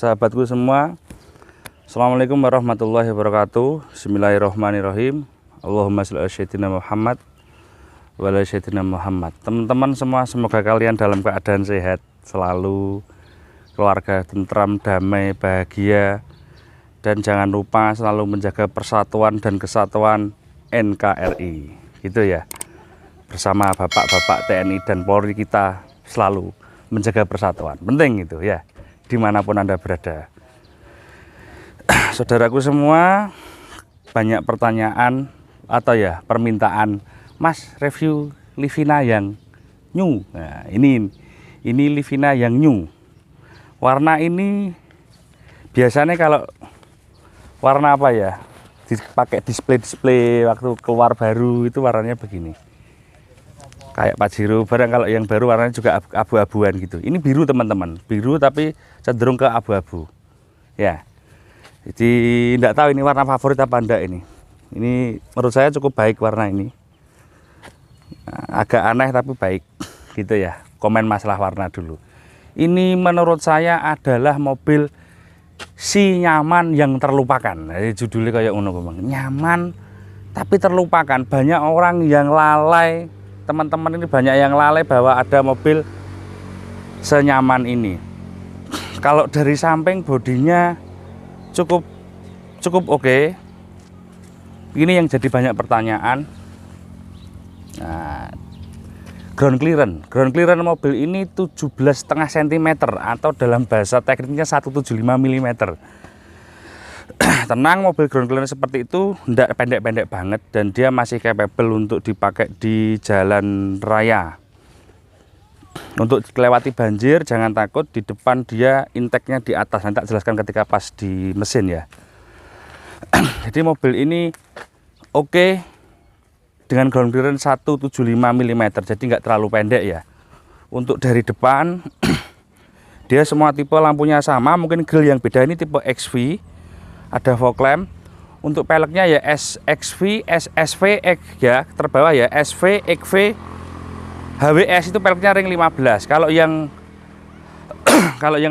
sahabatku semua. Assalamualaikum warahmatullahi wabarakatuh. Bismillahirrahmanirrahim. Allahumma sholli ala sayyidina Muhammad wa ala sayyidina Muhammad. Teman-teman semua, semoga kalian dalam keadaan sehat selalu, keluarga tentram, damai, bahagia, dan jangan lupa selalu menjaga persatuan dan kesatuan NKRI, gitu ya. Bersama bapak-bapak TNI dan Polri kita selalu menjaga persatuan, penting itu ya, dimanapun Anda berada. Saudaraku semua, banyak pertanyaan atau ya permintaan, Mas review Livina yang new. Nah, ini Livina yang new. Warna ini biasanya kalau warna apa ya, dipakai display waktu keluar baru itu warnanya begini, kayak Pajero. Barang kalau yang baru warnanya juga abu-abuan gitu. Ini biru teman-teman, biru tapi cenderung ke abu-abu ya. Jadi tidak tahu ini warna favorit apa enggak ini. Ini menurut saya cukup baik warna ini. Agak aneh tapi baik gitu ya. Komen masalah warna dulu. Ini menurut saya adalah mobil si nyaman yang terlupakan. Jadi judulnya kayak ngono, nyaman tapi terlupakan. Banyak orang yang lalai, teman-teman ini banyak yang lalai bahwa ada mobil senyaman ini. Kalau dari samping bodinya cukup oke. Ini yang jadi banyak pertanyaan. Nah, ground clearance mobil ini 17,5 cm atau dalam bahasa tekniknya 175 mm. Tenang, mobil ground clearance seperti itu tidak pendek-pendek banget dan dia masih capable untuk dipakai di jalan raya. Untuk melewati banjir jangan takut, di depan dia intake-nya di atas, nanti tak jelaskan ketika pas di mesin ya. Jadi mobil ini oke dengan ground clearance 175 mm, jadi nggak terlalu pendek ya. Untuk dari depan dia semua tipe lampunya sama, mungkin grill yang beda, ini tipe XV, ada fog lamp. Untuk peleknya ya SXV, SSV, ya terbawah ya SV, XV, HWS itu peleknya ring 15. Kalau yang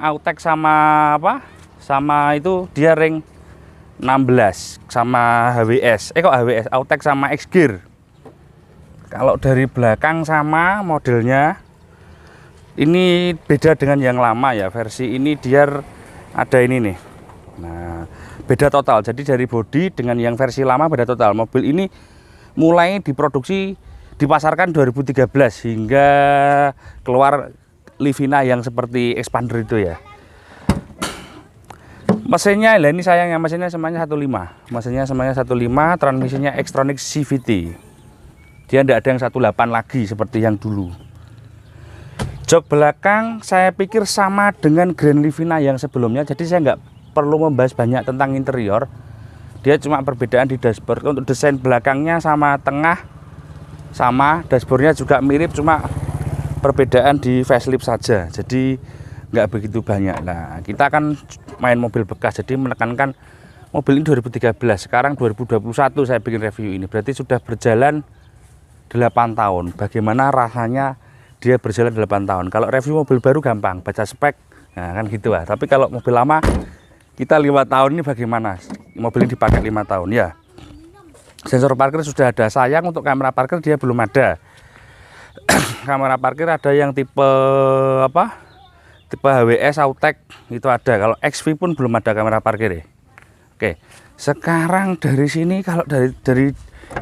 Autek sama apa? Sama itu dia ring 16 sama HWS. Kok HWS? Autek sama X Gear. Kalau dari belakang sama modelnya ini beda dengan yang lama ya. Versi ini dia ada ini nih. Nah, beda total. Jadi dari bodi dengan yang versi lama beda total. Mobil ini mulai diproduksi, dipasarkan 2013 hingga keluar Livina yang seperti Expander itu ya. Mesinnya, lah ini sayangnya mesinnya semuanya 1.5. Mesinnya semuanya 1.5, transmisinya Xtronic CVT. Dia tidak ada yang 1.8 lagi seperti yang dulu. Jok belakang saya pikir sama dengan Grand Livina yang sebelumnya, jadi saya nggak perlu membahas banyak tentang interior. Dia cuma perbedaan di dashboard. Untuk desain belakangnya sama, tengah sama, dashboardnya juga mirip, cuma perbedaan di facelift saja, jadi nggak begitu banyak. Nah, kita kan main mobil bekas, jadi menekankan mobil ini 2013, sekarang 2021 saya bikin review ini, berarti sudah berjalan 8 tahun. Bagaimana rasanya dia berjalan 8 tahun? Kalau review mobil baru gampang, baca spek, nah kan gitu lah. Tapi kalau mobil lama, kita 5 tahun ini bagaimana? Mobil ini dipakai 5 tahun ya. Sensor parkir sudah ada, sayang untuk kamera parkir dia belum ada. Kamera parkir ada yang tipe apa? Tipe HWS Autek itu ada. Kalau XV pun belum ada kamera parkir ya. Oke. Sekarang dari sini, kalau dari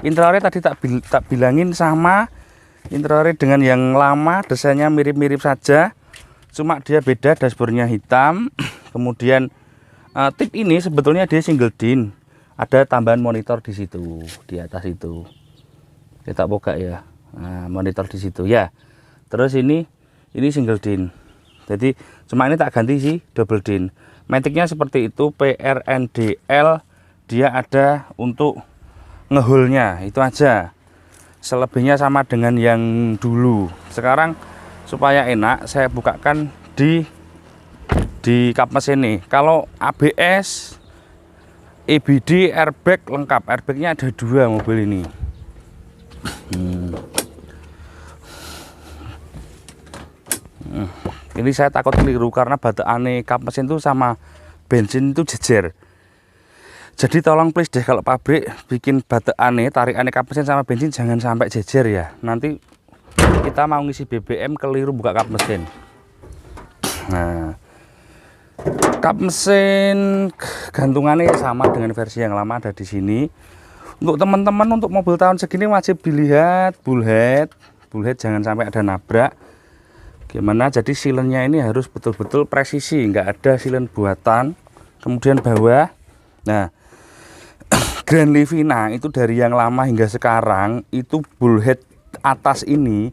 interiornya tadi tak bilangin sama interiornya dengan yang lama, desainnya mirip-mirip saja. Cuma dia beda, dashboardnya hitam. Kemudian tip ini sebetulnya dia single din. Ada tambahan monitor di situ, di atas itu. Kita buka ya. Nah, monitor di situ ya. Terus ini single din. Jadi cuma ini tak ganti sih double din. Maticnya seperti itu, PRNDL, dia ada untuk ngehulnya, itu aja. Selebihnya sama dengan yang dulu. Sekarang supaya enak saya bukakan di kap mesin ini. Kalau ABS, EBD, airbag lengkap. Airbagnya ada 2 mobil ini. Oke. Ini saya takut keliru karena batekane kap mesin itu sama bensin itu jejer. Jadi tolong please deh kalau pabrik bikin batekane, tarikane kap mesin sama bensin jangan sampai jejer ya. Nanti kita mau ngisi BBM keliru buka kap mesin. Nah, kap mesin gantungannya sama dengan versi yang lama ada di sini. Untuk teman-teman untuk mobil tahun segini wajib dilihat bullhead jangan sampai ada nabrak. Gimana? Jadi silennya ini harus betul-betul presisi, nggak ada silen buatan. Kemudian bawah, nah Grand Livina itu dari yang lama hingga sekarang itu bullhead atas ini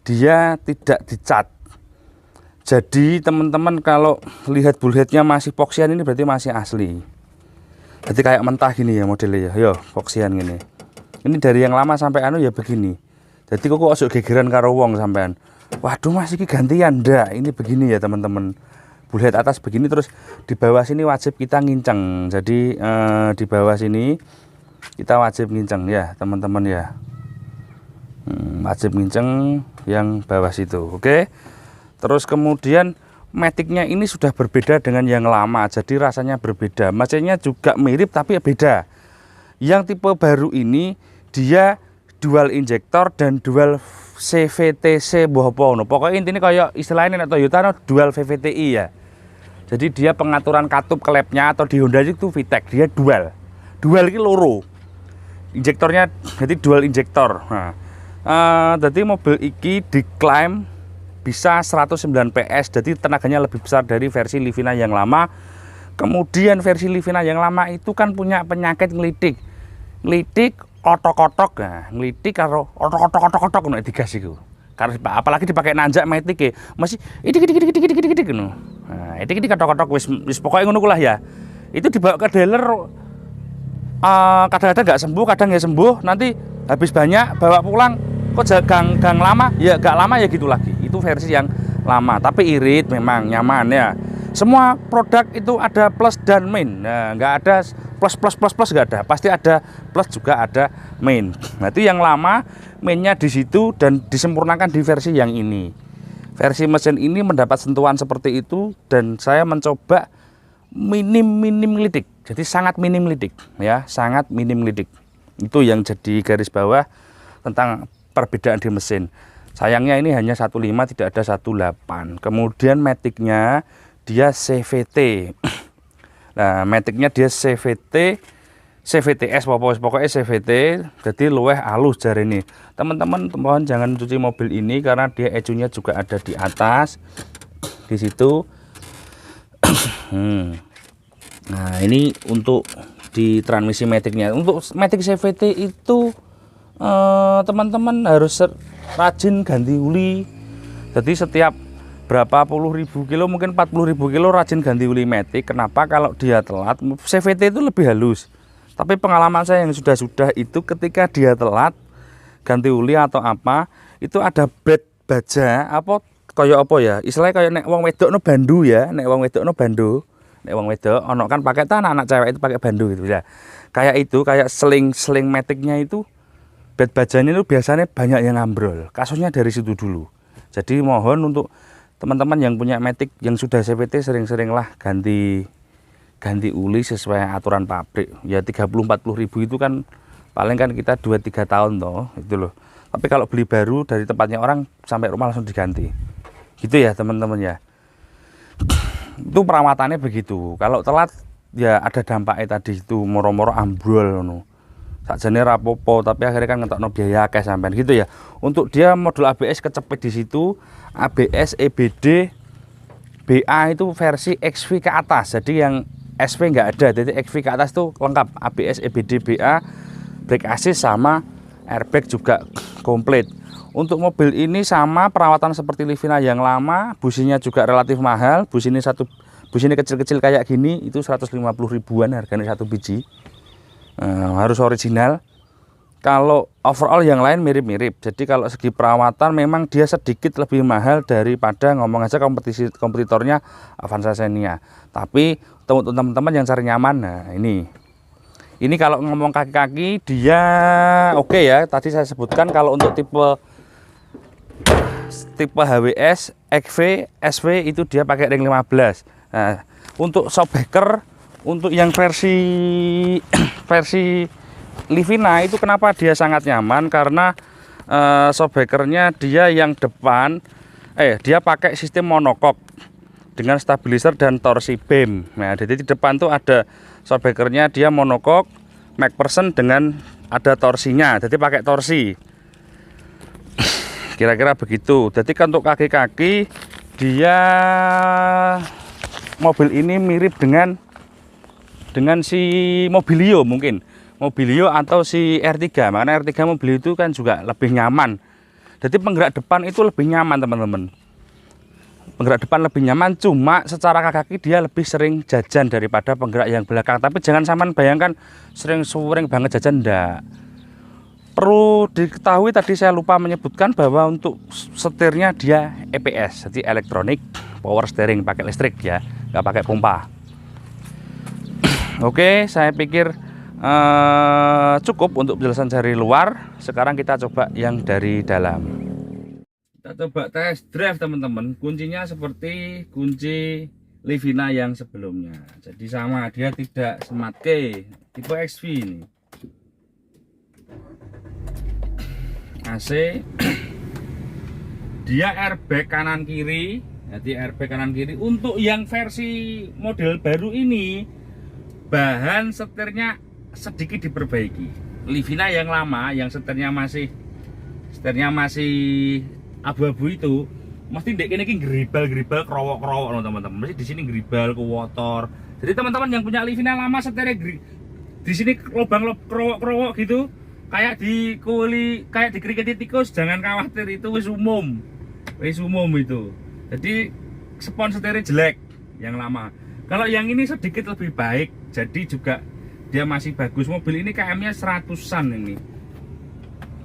dia tidak dicat. Jadi teman-teman kalau lihat bullheadnya masih poxian ini berarti masih asli. Jadi kayak mentah gini ya modelnya ya, yo poxian gini. Ini dari yang lama sampai anu ya begini. Jadi kok osok gegeran karo wong sampean. Waduh Mas iki gantian ndak? Ini begini ya teman-teman. Bullhead atas begini, terus di bawah sini wajib kita nginceng. Jadi di bawah sini kita wajib nginceng ya teman-teman ya. Wajib nginceng yang bawah situ. Oke. Terus kemudian maticnya ini sudah berbeda dengan yang lama, jadi rasanya berbeda. Mesinnya juga mirip tapi beda. Yang tipe baru ini dia dual injektor dan dual CVTC bohopo. Pokoknya intinya kayak istilahnya Toyota dual VVTi ya. Jadi dia pengaturan katup klepnya atau di Honda itu VTEC dia dual. Dual ini loro. Injektornya jadi dual injektor. Nah, jadi mobil iki diklaim bisa 109 PS, jadi tenaganya lebih besar dari versi Livina yang lama. Kemudian versi Livina yang lama itu kan punya penyakit ngelitik otok-otok, nah ngelitik karo otok-otok nek digas iku. Karena apalagi dipakai nanjak matic e, masih idik ngono. Nah, idik otok-otok wis pokoknya ngono lah ya. Itu dibawa ke dealer kadang-kadang nggak sembuh, kadang ya sembuh, nanti habis banyak bawa pulang kok gang lama ya gak lama ya gitu lagi. Itu versi yang lama tapi irit memang nyaman ya. Semua produk itu ada plus dan min. Nah, nggak ada plus nggak ada, pasti ada plus juga ada min. Nah itu yang lama minnya di situ dan disempurnakan di versi yang ini. Versi mesin ini mendapat sentuhan seperti itu dan saya mencoba minim lidik. Jadi sangat minim lidik ya, sangat minim lidik. Itu yang jadi garis bawah tentang perbedaan di mesin. Sayangnya ini hanya 15 tidak ada 18. Kemudian maticnya dia CVT. Nah, maticnya dia CVTS pokoknya CVT, jadi luweh halus jari ini. Teman-teman mohon jangan cuci mobil ini karena dia ecunya juga ada di atas di situ. Nah, ini untuk di transmisi maticnya. Untuk matic CVT itu teman-teman harus rajin ganti uli. Jadi setiap berapa puluh ribu kilo, mungkin 40.000 kilo rajin ganti uli matic. Kenapa? Kalau dia telat CVT itu lebih halus. Tapi pengalaman saya yang sudah itu ketika dia telat ganti uli atau apa, itu ada bed baja apa kayak apa ya? Istilahnya kayak nek wong wedok no bandu ya, nek wong wedok no bandu. Nek wong wedok ono kan pakai anak cewek itu pakai bandu gitu ya. Kayak itu, kayak seling maticnya itu bed bajanya itu biasanya banyak yang ambrol. Kasusnya dari situ dulu. Jadi mohon untuk teman-teman yang punya matic yang sudah CVT sering-seringlah ganti uli sesuai aturan pabrik. Ya 30-40 ribu itu kan paling kan kita 2-3 tahun toh itu loh. Tapi kalau beli baru dari tempatnya orang sampai rumah langsung diganti. Gitu ya teman-teman ya. Itu perawatannya begitu. Kalau telat ya ada dampaknya tadi itu moro-moro ambrol no. Sakjane rapopo tapi akhirnya kan ngetokno biaya akeh sampean gitu ya. Untuk dia modul ABS kecepet di situ, ABS EBD BA itu versi XV ke atas. Jadi yang SV nggak ada. Jadi XV ke atas itu lengkap ABS EBD BA, brake assist sama airbag juga komplit. Untuk mobil ini sama perawatan seperti Livina yang lama, businya juga relatif mahal. Bus ini kecil-kecil kayak gini itu 150 ribuan harganya satu biji. Harus original. Kalau overall yang lain mirip-mirip. Jadi kalau segi perawatan memang dia sedikit lebih mahal daripada ngomong aja kompetitornya Avanza Xenia. Tapi untuk teman-teman yang cari nyaman, nah ini kalau ngomong kaki-kaki dia oke ya. Tadi saya sebutkan kalau untuk tipe HWS XV, SV itu dia pakai ring 15. Nah, untuk shockbreaker, untuk yang versi Livina itu kenapa dia sangat nyaman, karena shockbreakernya dia yang depan dia pakai sistem monokok dengan stabilizer dan torsi beam. Nah, jadi di depan tuh ada shockbreakernya, dia monokok MacPherson dengan ada torsinya, jadi pakai torsi. Kira-kira begitu. Jadi kan untuk kaki-kaki dia mobil ini mirip dengan si Mobilio, mungkin Mobilio atau si R3. Makanya R3 Mobilio itu kan juga lebih nyaman. Jadi penggerak depan itu lebih nyaman, teman-teman. Penggerak depan lebih nyaman, cuma secara kaki dia lebih sering jajan daripada penggerak yang belakang. Tapi jangan sampean bayangkan sering banget jajan, enggak. Perlu diketahui, tadi saya lupa menyebutkan bahwa untuk setirnya dia EPS, jadi elektronik power steering, pakai listrik ya, nggak pakai pompa. Oke, saya pikir cukup untuk penjelasan dari luar. Sekarang kita coba yang dari dalam. Kita coba test drive, teman-teman. Kuncinya seperti kunci Livina yang sebelumnya, jadi sama, dia tidak smart key, tipe XV ini. AC dia airbag kanan kiri, jadi airbag kanan kiri. Untuk yang versi model baru ini bahan setirnya sedikit diperbaiki. Livina yang lama yang setirnya masih abu-abu itu mesti ndek kene iki gribal krowok-krowok loh, teman-teman. Mesti di sini gribal ke motor. Jadi teman-teman yang punya Livina lama setirnya di sini lubang krowok-krowok gitu, kayak dikeriketi tikus, jangan khawatir, itu wis umum itu. Jadi spons setirnya jelek yang lama. Kalau yang ini sedikit lebih baik, jadi juga dia masih bagus. Mobil ini KM-nya 100-an ini.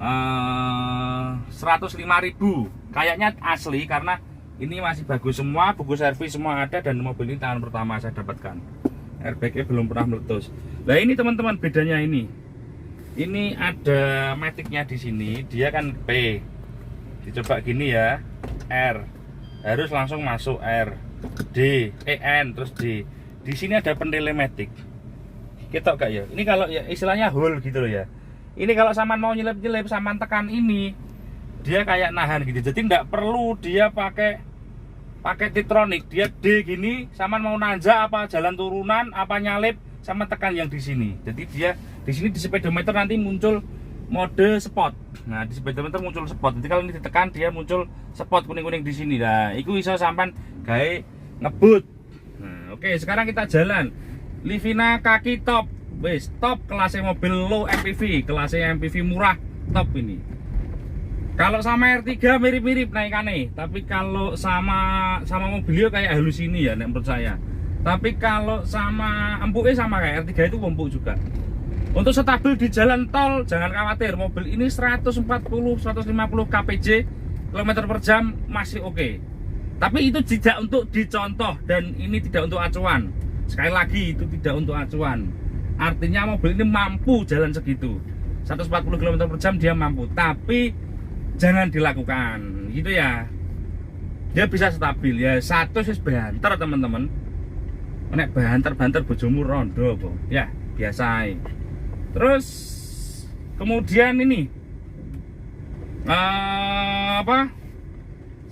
105.000 kayaknya asli, karena ini masih bagus semua, buku servis semua ada, dan mobil ini tangan pertama saya dapatkan. Airbagnya belum pernah meletus. Nah ini teman-teman bedanya ini ada maticnya di sini, dia kan P, dicoba gini ya, R harus langsung masuk, R, D, N, terus D. Di sini ada penilai matic. Kita gak ya? Ini kalau ya istilahnya hole gitu loh ya. Ini kalau saman mau nyelip-nyelip, saman tekan ini, dia kayak nahan gitu. Jadi tidak perlu dia pakai Titronic. Dia D gini, saman mau nanjak apa jalan turunan apa nyalip, sama tekan yang di sini. Jadi dia di sini di speedometer nanti muncul mode spot. Nah, di speedometer muncul spot. Jadi kalau ini ditekan dia muncul spot kuning-kuning di sini. Nah, itu bisa sampan gawe ngebut. Nah, oke, sekarang kita jalan. Livina kaki top. Wes, top kelasnya mobil low MPV, kelasnya MPV murah, top ini. Kalau sama R3 mirip-mirip naikannya, tapi kalau sama Mobilio kayak halus ini ya, menurut saya. Tapi kalau sama empuknya sama kayak R3 itu empuk juga. Untuk stabil di jalan tol jangan khawatir, mobil ini 140-150 kpj kilometer per jam masih oke. Tapi itu tidak untuk dicontoh, dan ini tidak untuk acuan. Sekali lagi, itu tidak untuk acuan. Artinya mobil ini mampu jalan segitu, 140 km per jam dia mampu, tapi jangan dilakukan gitu ya. Dia bisa stabil ya, satu sih banter teman-teman. Nek banter bojomu rondo kok. Ya, biasa. Terus kemudian ini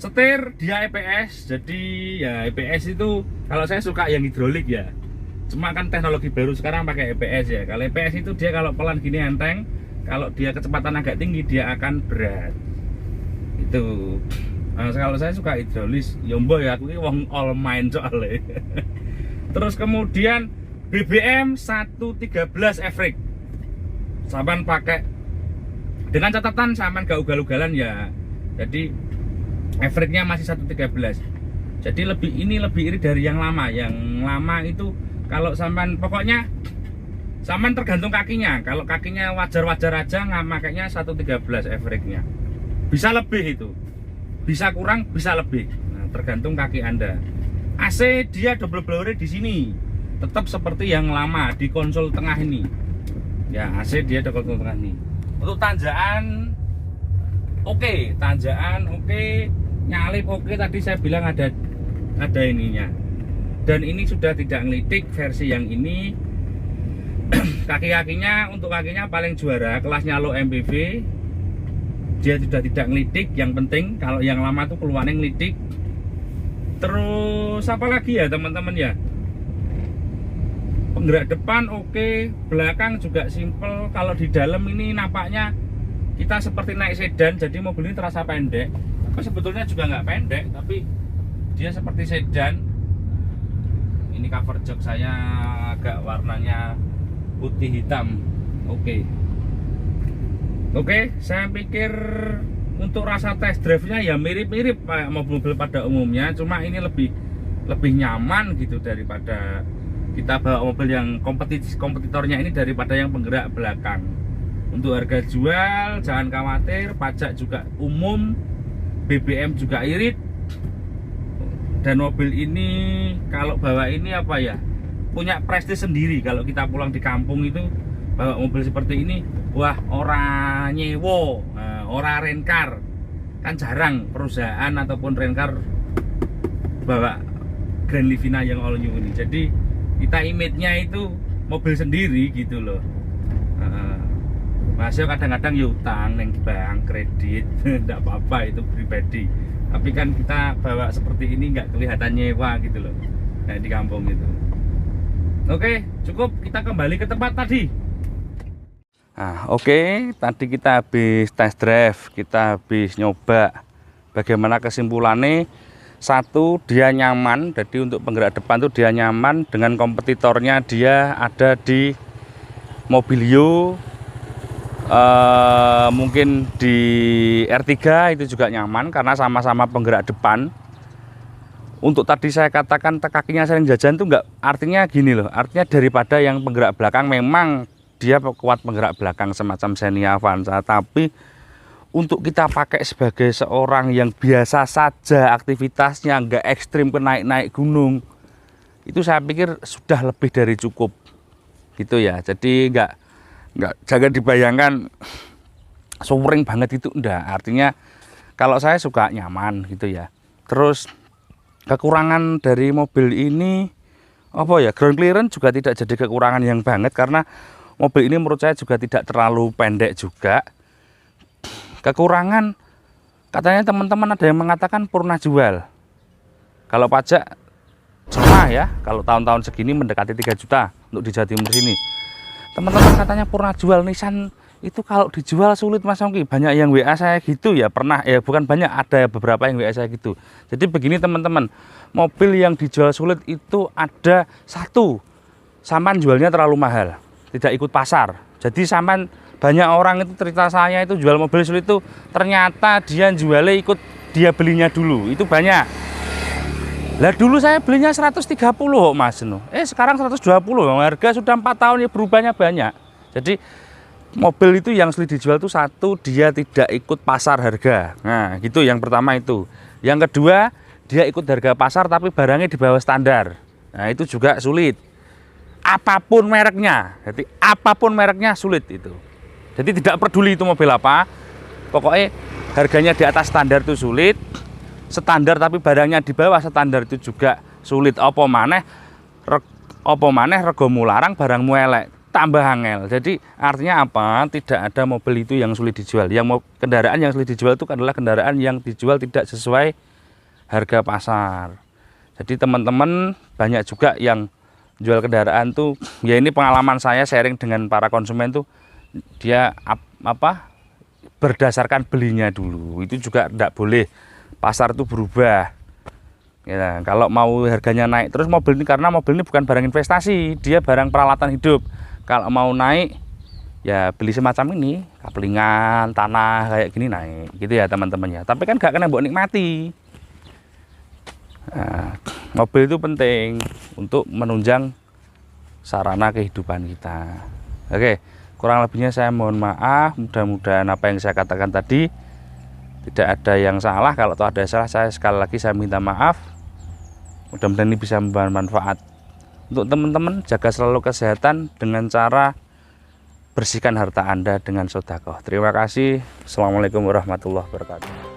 setir dia EPS. Jadi ya EPS itu kalau saya suka yang hidrolik ya. Cuma kan teknologi baru sekarang pakai EPS ya. Kalau EPS itu dia kalau pelan gini enteng, kalau dia kecepatan agak tinggi dia akan berat. Itu. Kalau saya suka hidrolis, yombo ya, aku ini wong all main soalnya. Terus kemudian BBM 113 Evrik. Sampan pakai dengan catatan sampan gak ugal-ugalan ya. Jadi Evriknya masih 113. Jadi lebih iri dari yang lama. Yang lama itu kalau sampan pokoknya sampan tergantung kakinya. Kalau kakinya wajar-wajar aja nggak makanya 113 Evriknya. Bisa lebih itu. Bisa kurang, bisa lebih. Nah, tergantung kaki Anda. AC dia double blower di sini. Tetap seperti yang lama di konsol tengah ini. Ya, AC dia double konsol tengah ini. Untuk tanjakan oke, tanjakan oke. nyalip oke, tadi saya bilang ada ininya. Dan ini sudah tidak ngelitik versi yang ini. Kaki-kakinya, untuk kakinya paling juara kelasnya low MPV, dia sudah tidak ngelitik. Yang penting kalau yang lama tuh keluarnya ngelitik. Terus apa lagi ya teman-teman ya, penggerak depan oke, belakang juga simple. Kalau di dalam ini nampaknya kita seperti naik sedan, jadi mobil ini terasa pendek, tapi sebetulnya juga nggak pendek, tapi dia seperti sedan. Ini cover jok saya agak warnanya putih hitam. Oke, saya pikir untuk rasa test drive-nya ya mirip-mirip kayak mobil-mobil pada umumnya, cuma ini lebih nyaman gitu daripada kita bawa mobil yang kompetitornya ini, daripada yang penggerak belakang. Untuk harga jual jangan khawatir, pajak juga umum, BBM juga irit. Dan mobil ini kalau bawa ini apa ya, punya prestis sendiri. Kalau kita pulang di kampung itu bawa mobil seperti ini, wah, ora nyewo, ora rencar. Kan jarang perusahaan ataupun rencar bawa Grand Livina yang all new ini. Jadi kita image-nya itu mobil sendiri gitu loh. Masih kadang-kadang ya utang neng bank, kredit, enggak apa-apa, itu pribadi. Tapi kan kita bawa seperti ini nggak kelihatan nyewa gitu loh, kayak di kampung itu. Oke, cukup, kita kembali ke tempat tadi. Nah, oke, tadi kita habis test drive, kita habis nyoba. Bagaimana kesimpulannya? Satu, dia nyaman. Jadi untuk penggerak depan tuh dia nyaman. Dengan kompetitornya dia ada di Mobilio, mungkin di R3 itu juga nyaman karena sama-sama penggerak depan. Untuk tadi saya katakan kakinya sering jajan tuh enggak, artinya gini loh, artinya daripada yang penggerak belakang, memang dia kuat penggerak belakang semacam Xenia Avanza, tapi untuk kita pakai sebagai seorang yang biasa saja aktivitasnya, enggak ekstrim ke naik gunung, itu saya pikir sudah lebih dari cukup gitu ya. Jadi enggak jangan dibayangkan touring banget itu, enggak. Artinya kalau saya suka nyaman gitu ya. Terus kekurangan dari mobil ini apa ya, ground clearance juga tidak jadi kekurangan yang banget, karena mobil ini menurut saya juga tidak terlalu pendek juga. Kekurangan katanya teman-teman ada yang mengatakan purna jual. Kalau pajak sama ya, kalau tahun-tahun segini mendekati 3 juta untuk di Jawa Timur sini. Teman-teman katanya purna jual. Nissan itu kalau dijual sulit Mas Ongki. Banyak yang WA saya gitu ya, pernah ya, bukan banyak, ada beberapa yang WA saya gitu. Jadi begini teman-teman, mobil yang dijual sulit itu ada satu, sampan jualnya terlalu mahal, tidak ikut pasar. Jadi sampan, banyak orang itu cerita saya itu jual mobil sulit itu ternyata dia jualnya ikut dia belinya dulu, itu banyak. Lah dulu saya belinya 130 Mas, sekarang 120. Harga sudah 4 tahun ya, berubahnya banyak. Jadi mobil itu yang sulit dijual itu satu, dia tidak ikut pasar harga. Nah gitu, yang pertama itu. Yang kedua, dia ikut harga pasar tapi barangnya di bawah standar. Nah itu juga sulit. Apapun mereknya, jadi apapun mereknya sulit itu. Jadi tidak peduli itu mobil apa, pokoknya harganya di atas standar itu sulit. Standar tapi barangnya di bawah standar itu juga sulit. Apa maneh regomu larang barangmu elek, tambah angel. Jadi artinya apa? Tidak ada mobil itu yang sulit dijual. Kendaraan yang sulit dijual itu adalah kendaraan yang dijual tidak sesuai harga pasar. Jadi teman-teman banyak juga yang jual kendaraan tuh, ya ini pengalaman saya sharing dengan para konsumen tuh, dia berdasarkan belinya dulu. Itu juga tidak boleh. Pasar itu berubah ya, kalau mau harganya naik terus mobil ini, karena mobil ini bukan barang investasi, dia barang peralatan hidup. Kalau mau naik ya beli semacam ini, kaplingan, tanah kayak gini naik gitu ya teman-teman ya. Tapi kan gak kena buat nikmati. Nah, mobil itu penting untuk menunjang sarana kehidupan kita. Oke, kurang lebihnya saya mohon maaf. Mudah-mudahan apa yang saya katakan tadi tidak ada yang salah. Kalau ada salah, saya sekali lagi saya minta maaf. Mudah-mudahan ini bisa bermanfaat untuk teman-teman. Jaga selalu kesehatan dengan cara bersihkan harta Anda dengan sedekah. Terima kasih. Assalamualaikum warahmatullahi wabarakatuh.